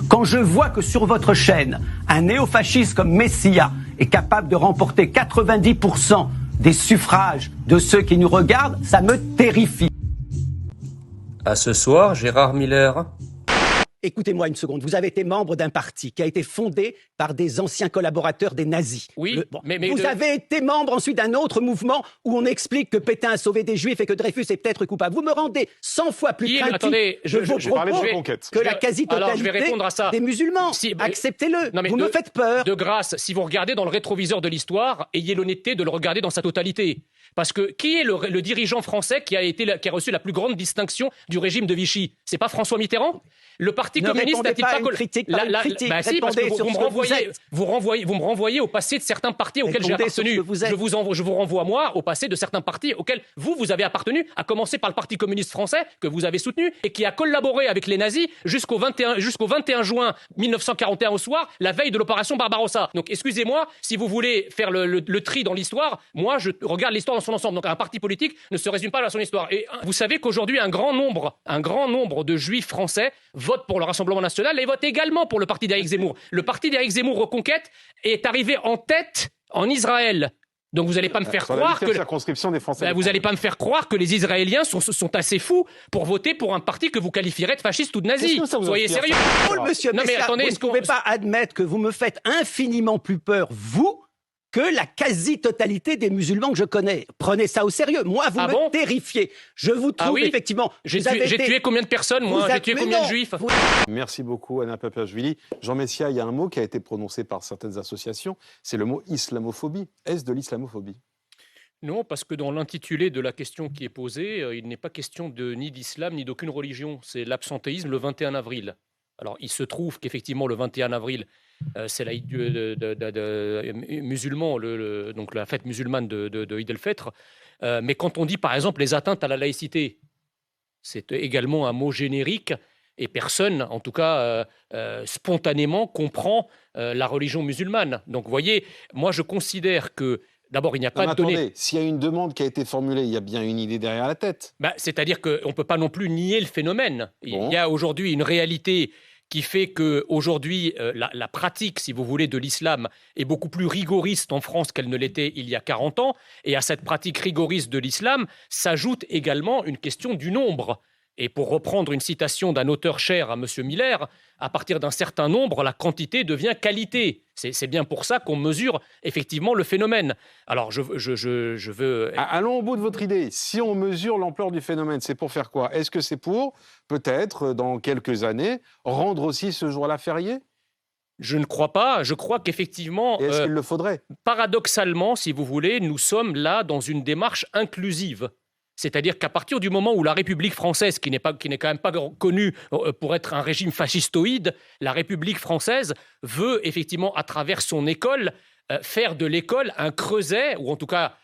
Quand je vois que sur votre chaîne, un néofasciste comme Messia est capable de remporter 90% des suffrages de ceux qui nous regardent, ça me terrifie. À ce soir, Gérard Miller. Écoutez-moi une seconde, vous avez été membre d'un parti qui a été fondé par des anciens collaborateurs des nazis. Oui, mais vous avez été membre ensuite d'un autre mouvement où on explique que Pétain a sauvé des Juifs et que Dreyfus est peut-être coupable. Vous me rendez 100 fois plus craintif. Attendez, je vous propose que la quasi-totalité des musulmans. Acceptez-le, vous me faites peur. De grâce, si vous regardez dans le rétroviseur de l'histoire, ayez l'honnêteté de le regarder dans sa totalité. Parce que qui est le dirigeant français qui a reçu la plus grande distinction du régime de Vichy? C'est pas François Mitterrand? Le Parti communiste n'a-t-il pas critique si, parce que vous me renvoyez au passé de certains partis auxquels j'ai appartenu. Je vous renvoie, moi, au passé de certains partis auxquels vous avez appartenu, à commencer par le Parti communiste français, que vous avez soutenu, et qui a collaboré avec les nazis jusqu'au 21 juin 1941 au soir, la veille de l'opération Barbarossa. Donc, excusez-moi, si vous voulez faire le tri dans l'histoire, moi, je regarde l'histoire dans son ensemble. Donc, un parti politique ne se résume pas à son histoire. Et vous savez qu'aujourd'hui, un grand nombre de juifs français votent pour le Rassemblement national et votent également pour le parti d'Éric Zemmour. Le parti d'Éric Zemmour, Reconquête, est arrivé en tête en Israël. Donc vous n'allez pas me faire croire que circonscription des Français. Vous n'allez pas me faire croire que les Israéliens sont assez fous pour voter pour un parti que vous qualifierez de fasciste ou de nazi. Soyez sérieux. Monsieur Messia, vous ne pouvez pas admettre que vous me faites infiniment plus peur, vous, que la quasi-totalité des musulmans que je connais. Prenez ça au sérieux. Moi, vous me terrifiez. Je vous trouve effectivement... J'ai tué combien de personnes, moi? J'ai tué combien de juifs? Merci beaucoup, Anna Papashvili. Jean Messia, il y a un mot qui a été prononcé par certaines associations, c'est le mot islamophobie. Est-ce de l'islamophobie? Non, parce que dans l'intitulé de la question qui est posée, il n'est pas question ni d'islam ni d'aucune religion. C'est l'absentéisme le 21 avril. Alors, il se trouve qu'effectivement, le 21 avril, c'est l'Aïd musulman, donc la fête musulmane de Eid el-Fitr. Mais quand on dit, par exemple, les atteintes à la laïcité, c'est également un mot générique et personne, en tout cas spontanément, comprend la religion musulmane. Donc, vous voyez, moi, je considère que d'abord, il n'y a pas de données. S'il y a une demande qui a été formulée, il y a bien une idée derrière la tête. C'est-à-dire qu'on ne peut pas non plus nier le phénomène. Il y a aujourd'hui une réalité qui fait qu'aujourd'hui, la pratique, si vous voulez, de l'islam est beaucoup plus rigoriste en France qu'elle ne l'était il y a 40 ans. Et à cette pratique rigoriste de l'islam s'ajoute également une question du nombre. Et pour reprendre une citation d'un auteur cher à M. Miller, à partir d'un certain nombre, la quantité devient qualité. C'est bien pour ça qu'on mesure effectivement le phénomène. Alors, je veux... Allons au bout de votre idée. Si on mesure l'ampleur du phénomène, c'est pour faire quoi? Est-ce que c'est pour, peut-être, dans quelques années, rendre aussi ce jour-là férié? Je ne crois pas. Je crois qu'effectivement... Est-ce qu'il le faudrait? Paradoxalement, si vous voulez, nous sommes là dans une démarche inclusive. C'est-à-dire qu'à partir du moment où la République française, qui n'est quand même pas connue pour être un régime fascistoïde, la République française veut effectivement, à travers son école, faire de l'école un creuset, ou en tout cas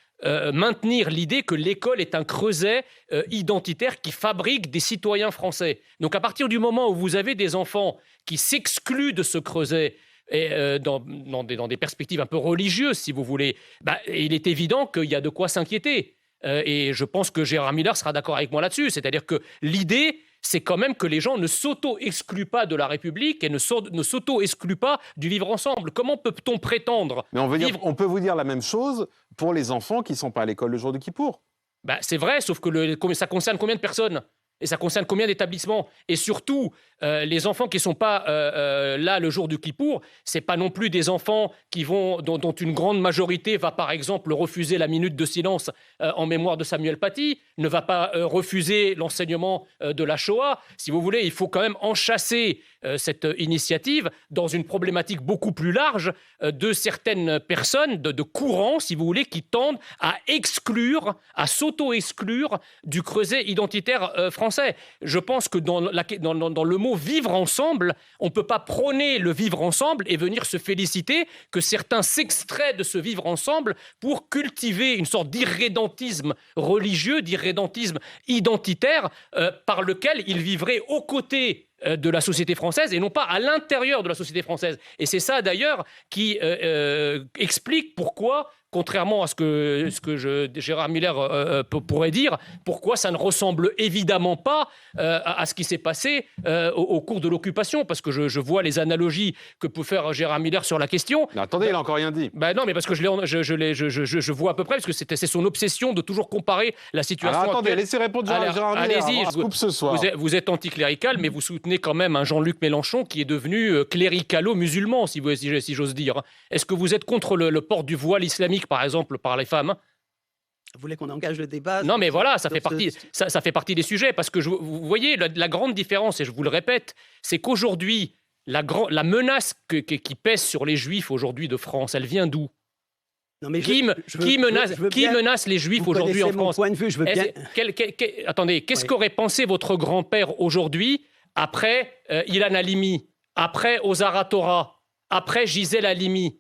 maintenir l'idée que l'école est un creuset identitaire qui fabrique des citoyens français. Donc à partir du moment où vous avez des enfants qui s'excluent de ce creuset, et dans des perspectives un peu religieuses, si vous voulez, il est évident qu'il y a de quoi s'inquiéter. Et je pense que Gérard Miller sera d'accord avec moi là-dessus. C'est-à-dire que l'idée, c'est quand même que les gens ne s'auto-excluent pas de la République et ne s'auto-excluent pas du vivre ensemble. Comment peut-on prétendre... Mais on peut vous dire la même chose pour les enfants qui ne sont pas à l'école le jour de Kippour. C'est vrai, sauf que ça concerne combien de personnes ? Et ça concerne combien d'établissements? Et surtout, les enfants qui ne sont pas là le jour du Kippour, ce n'est pas non plus des enfants dont une grande majorité va par exemple refuser la minute de silence en mémoire de Samuel Paty, ne va pas refuser l'enseignement de la Shoah. Si vous voulez, il faut quand même enchasser cette initiative dans une problématique beaucoup plus large de certaines personnes, de courants, si vous voulez, qui tendent à s'auto-exclure du creuset identitaire français. Je pense que dans le mot « vivre ensemble », on ne peut pas prôner le vivre ensemble et venir se féliciter que certains s'extraient de ce vivre ensemble pour cultiver une sorte d'irrédentisme religieux, d'irrédentisme identitaire par lequel ils vivraient aux côtés de la société française et non pas à l'intérieur de la société française. Et c'est ça d'ailleurs qui explique pourquoi contrairement à ce que Gérard Miller pourrait dire, pourquoi ça ne ressemble évidemment pas à ce qui s'est passé au cours de l'occupation, parce que je vois les analogies que peut faire Gérard Miller sur la question. Mais attendez, il n'a encore rien dit. Non, mais parce que je vois à peu près, parce que c'est son obsession de toujours comparer la situation actuelle. Attendez, laissez répondre Gérard Miller. Allez-y, vous êtes anticlérical, mais vous soutenez quand même un Jean-Luc Mélenchon qui est devenu cléricalo-musulman, si j'ose dire. Est-ce que vous êtes contre le port du voile islamique, par exemple, par les femmes? Vous voulez qu'on engage le débat? Non, mais voilà, ça fait partie des sujets. Parce que vous voyez, la grande différence, et je vous le répète, c'est qu'aujourd'hui, la menace qui pèse sur les Juifs aujourd'hui de France, elle vient d'où? Non, mais qui menace les Juifs aujourd'hui en France? Point de vue, je veux bien... Attendez, qu'est-ce qu'aurait pensé votre grand-père aujourd'hui après Ilan Halimi, après Ozar Torah, après Gisèle Halimi?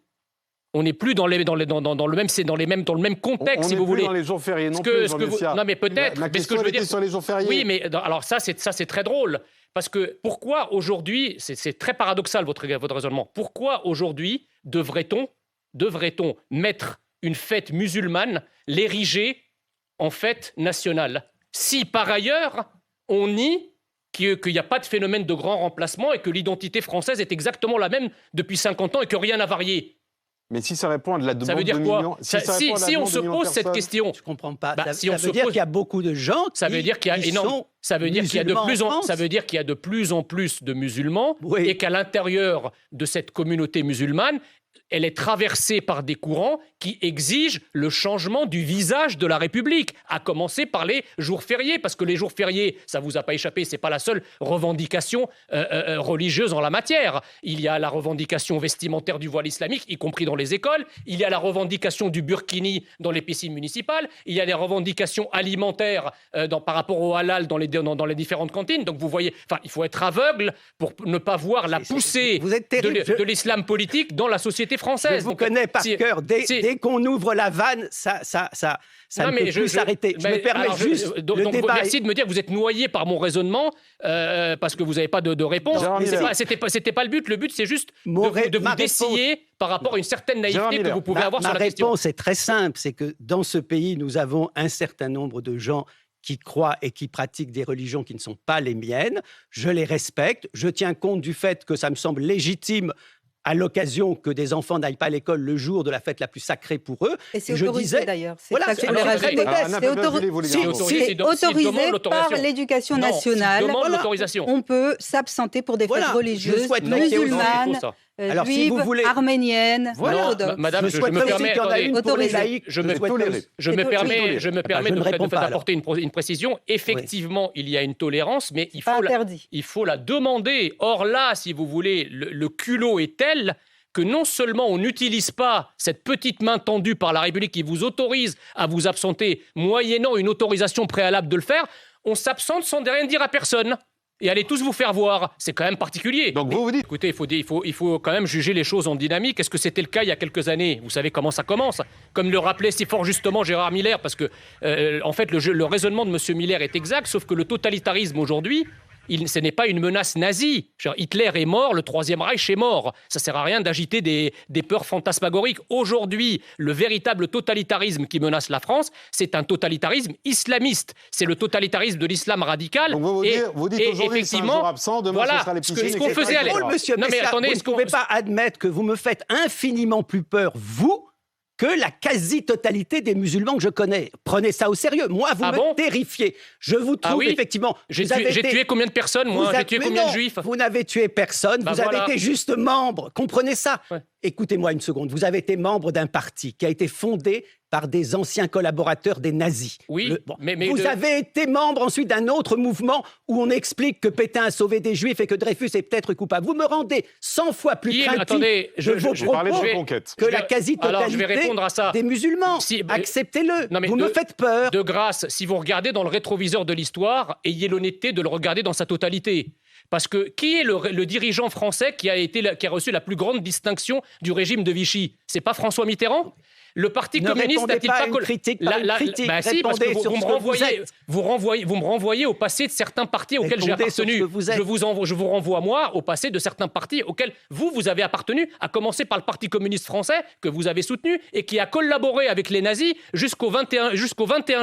On n'est plus dans le même contexte, si vous voulez. On n'est plus dans les jours fériés non plus. Non, mais peut-être. Ma question était sur les jours fériés. Oui, mais alors ça, c'est très drôle. Parce que pourquoi aujourd'hui, c'est très paradoxal votre raisonnement, pourquoi aujourd'hui devrait-on mettre une fête musulmane, l'ériger en fête nationale, si par ailleurs on nie qu'il n'y a pas de phénomène de grand remplacement et que l'identité française est exactement la même depuis 50 ans et que rien n'a varié? Mais si ça répond à de la demande ça veut dire de quoi millions... Si on se pose cette question... Je ne comprends pas. Ça veut dire qu'il y a beaucoup de gens ça veut dire qu'il y a de plus en plus de musulmans, oui, et qu'à l'intérieur de cette communauté musulmane, elle est traversée par des courants qui exigent le changement du visage de la République, à commencer par les jours fériés, parce que les jours fériés, ça ne vous a pas échappé, ce n'est pas la seule revendication religieuse en la matière. Il y a la revendication vestimentaire du voile islamique, y compris dans les écoles. Il y a la revendication du burkini dans les piscines municipales. Il y a les revendications alimentaires par rapport au halal dans les différentes cantines. Donc vous voyez, il faut être aveugle pour ne pas voir la poussée de l'islam politique dans la société française. Je vous connais par cœur. Dès qu'on ouvre la vanne, ça ne peut plus s'arrêter. Je me permets juste donc merci de me dire que vous êtes noyé par mon raisonnement parce que vous n'avez pas de réponse. C'était pas le but. Le but, c'est juste de vous dessiller par rapport à une certaine naïveté que vous pouvez avoir sur la question. Ma réponse est très simple. C'est que dans ce pays, nous avons un certain nombre de gens qui croient et qui pratiquent des religions qui ne sont pas les miennes. Je les respecte. Je tiens compte du fait que ça me semble légitime à l'occasion que des enfants n'aillent pas à l'école le jour de la fête la plus sacrée pour eux. Et c'est autorisé d'ailleurs. C'est autorisé par l'éducation nationale. On peut s'absenter pour des fêtes religieuses, musulmanes, juives, arméniennes, orthodoxes. Madame, je me permets d'apporter une précision. Effectivement, il y a une tolérance, mais il faut la demander. Or là, si vous voulez, le culot est tel que non seulement on n'utilise pas cette petite main tendue par la République qui vous autorise à vous absenter, moyennant une autorisation préalable de le faire, on s'absente sans rien dire à personne. Et allez tous vous faire voir. C'est quand même particulier. Donc vous dites... Écoutez, il faut quand même juger les choses en dynamique. Est-ce que c'était le cas il y a quelques années? Vous savez comment ça commence. Comme le rappelait si fort justement Gérard Miller, parce que en fait le raisonnement de M. Miller est exact, sauf que le totalitarisme aujourd'hui, ce n'est pas une menace nazie. Genre, Hitler est mort, le Troisième Reich est mort. Ça ne sert à rien d'agiter des peurs fantasmagoriques. Aujourd'hui, le véritable totalitarisme qui menace la France, c'est un totalitarisme islamiste. C'est le totalitarisme de l'islam radical. Donc vous dites aujourd'hui c'est un jour absent, demain ce sera les piscines. Ce qu'on faisait à l'époque. Monsieur Messia, vous ne pouvez pas admettre que vous me faites infiniment plus peur, vous, que la quasi-totalité des musulmans que je connais. Prenez ça au sérieux. Moi, vous me terrifiez. Je vous trouve effectivement... J'ai tué combien de personnes, moi? J'ai tué combien de juifs? Vous n'avez tué personne. Vous avez été juste membre. Comprenez ça. Ouais. Écoutez-moi une seconde. Vous avez été membre d'un parti qui a été fondé par des anciens collaborateurs des nazis. Oui, vous avez été membre ensuite d'un autre mouvement où on explique que Pétain a sauvé des juifs et que Dreyfus est peut-être coupable. Vous me rendez 100 fois plus craintif. Attendez, je vous propose que la quasi-totalité des musulmans. Acceptez-le. Vous me faites peur. De grâce, si vous regardez dans le rétroviseur de l'histoire, ayez l'honnêteté de le regarder dans sa totalité. Parce que qui est le dirigeant français qui a reçu la plus grande distinction du régime de Vichy? C'est pas François Mitterrand? Le Parti communiste n'a-t-il pas critique si, parce que vous me renvoyez au passé de certains partis auxquels j'ai appartenu. Je vous renvoie, moi, au passé de certains partis auxquels vous avez appartenu, à commencer par le Parti communiste français, que vous avez soutenu, et qui a collaboré avec les nazis jusqu'au 21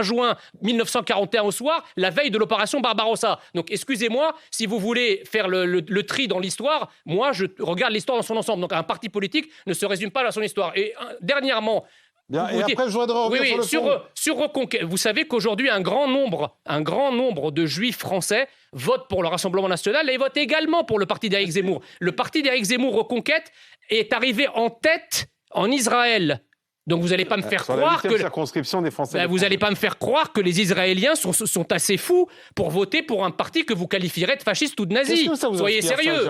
juin 1941 au soir, la veille de l'opération Barbarossa. Donc, excusez-moi, si vous voulez faire le tri dans l'histoire, moi, je regarde l'histoire dans son ensemble. Donc, un parti politique ne se résume pas à son histoire. Et dernièrement... Bien, et après, je voudrais revenir sur Reconquête. Vous savez qu'aujourd'hui, un grand nombre de juifs français votent pour le Rassemblement national et votent également pour le parti d'Éric Zemmour. Le parti d'Éric Zemmour, Reconquête, est arrivé en tête en Israël. Donc vous n'allez pas me faire croire que circonscription des Français. Vous n'allez pas me faire croire que les Israéliens sont assez fous pour voter pour un parti que vous qualifierez de fasciste ou de nazi. Soyez sérieux.